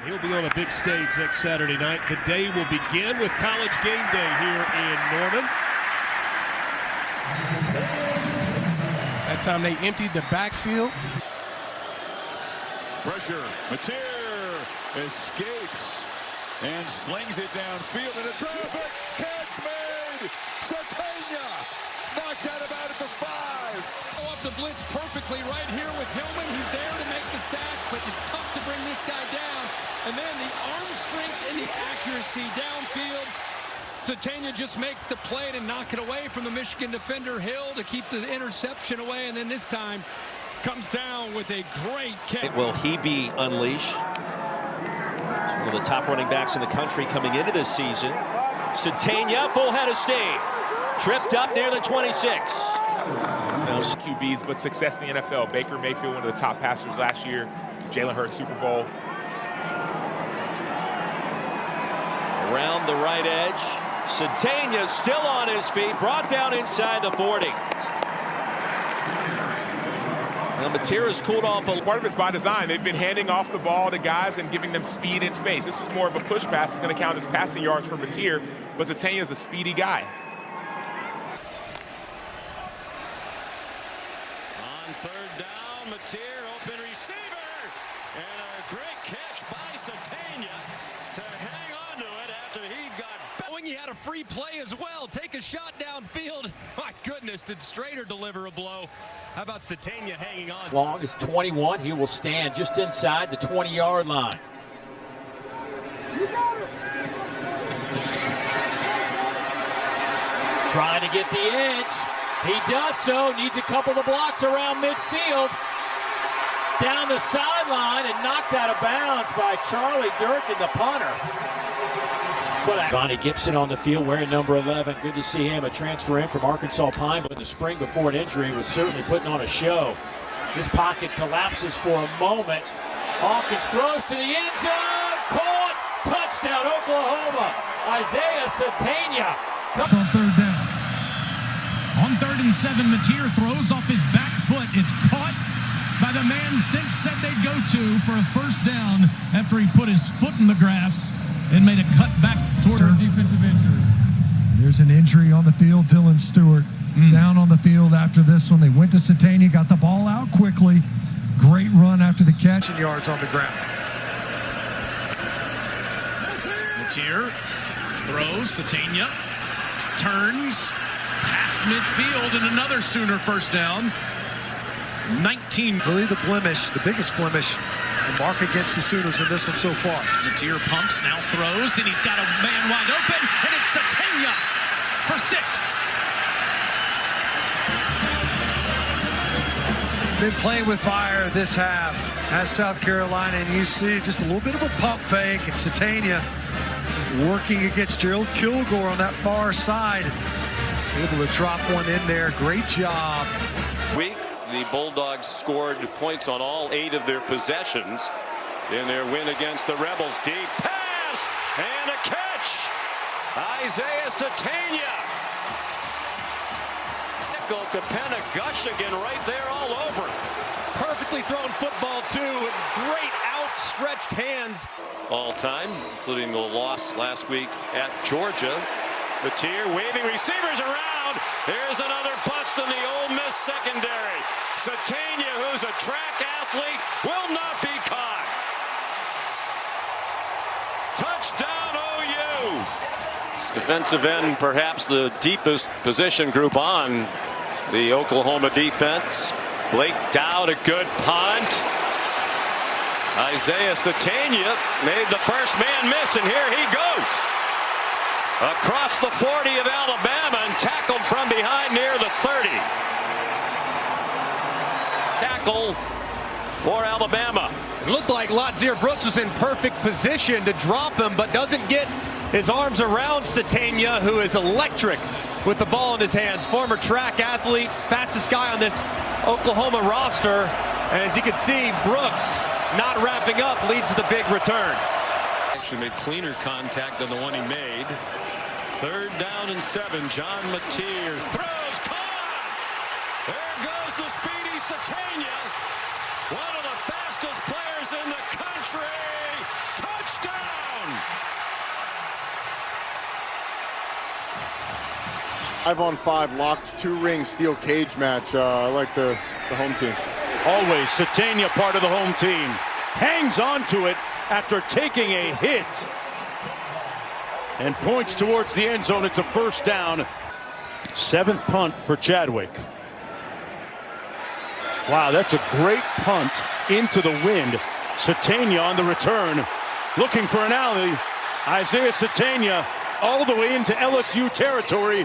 He'll be on a big stage next Saturday night. The day will begin with College Game Day here in Norman. That time they emptied the backfield. Pressure. Mateer escapes and slings it downfield into traffic. Catch made. Sategna knocked out about at the 5. Go up the blitz perfectly right here with Hillman. He's there to make the sack, but it's tough to bring this guy down. And then the arm strength and the accuracy downfield. Sategna just makes the play to knock it away from the Michigan defender Hill to keep the interception away, and then this time comes down with a great catch. Will he be unleashed? He's one of the top running backs in the country coming into this season. Sategna, full head of steam. Tripped up near the 26. No QBs, but success in the NFL. Baker Mayfield, one of the top passers last year. Jalen Hurts, Super Bowl. Around the right edge. Sategna still on his feet, brought down inside the 40. Now Mateer has cooled off. Part of it's by design. They've been handing off the ball to guys and giving them speed and space. This is more of a push pass. It's going to count as passing yards for Mateer, but Sategna is a speedy guy. On third down, Mateer, open receiver, and a great catch by Sategna to hang on to it after he got going. He had a free play as well. Take a shot downfield. My goodness, did Strader deliver a blow? How about Sategna hanging on? Long is 21. He will stand just inside the 20-yard line. Trying to get the edge. He does so. Needs a couple of blocks around midfield. Down the sideline and knocked out of bounds by Charlie Durkin, the punter. Bonnie Gibson on the field wearing number 11. Good to see him. A transfer in from Arkansas Pineville in the spring before an injury, was certainly putting on a show. This pocket collapses for a moment. Hawkins throws to the end zone. Caught. Touchdown, Oklahoma. Isaiah Sategna. It's on third down. On 3rd and 7, Mateer throws off his back foot. It's caught by the man Stink said they'd go to for a first down after he put his foot in the grass and made a cut back toward our defensive injury. There's an injury on the field. Dylan Stewart down on the field after this one. They went to Sategna, got the ball out quickly. Great run after the catch. And yards on the ground. Mateer throws, Sategna turns past midfield, and another Sooner first down. 19. Really the blemish, the biggest blemish, the mark against the Sooners in this one so far. Mateer pumps, now throws, and he's got a man wide open, and it's Sategna for 6. Been playing with fire this half. Has South Carolina, and you see just a little bit of a pump fake, and Sategna working against Gerald Kilgore on that far side. Able to drop one in there. Great job. Week, the Bulldogs scored points on all 8 of their possessions in their win against the Rebels. Deep pass and a catch. Isaiah Sategna. Capenna Gushigan right there all over. Perfectly thrown football, too, with great outstretched hands. All time, including the loss last week at Georgia. Mateer waving receivers around. Here's another bust in the Ole Miss secondary. Sategna, who's a track athlete, will not be caught. Touchdown OU. Defensive end, perhaps the deepest position group on the Oklahoma defense. Blake Dowd, a good punt. Isaiah Sategna made the first man miss, and here he goes. Across the 40 of Alabama and tackled from behind near the 30. Tackle for Alabama. It looked like Ladzier Brooks was in perfect position to drop him, but doesn't get his arms around Sategna, who is electric with the ball in his hands. Former track athlete, fastest guy on this Oklahoma roster. And as you can see, Brooks not wrapping up leads to the big return. Actually made cleaner contact than the one he made. 3rd down and 7. John Mateer throws, caught! There goes the speedy Sategna. One of the fastest players in the country. Touchdown! 5-on-5 locked 2-ring steel cage match. I like the home team. Always Sategna part of the home team. Hangs on to it after taking a hit. And points towards the end zone. It's a first down. 7th punt for Chadwick. Wow, that's a great punt into the wind. Sategna on the return. Looking for an alley. Isaiah Sategna all the way into LSU territory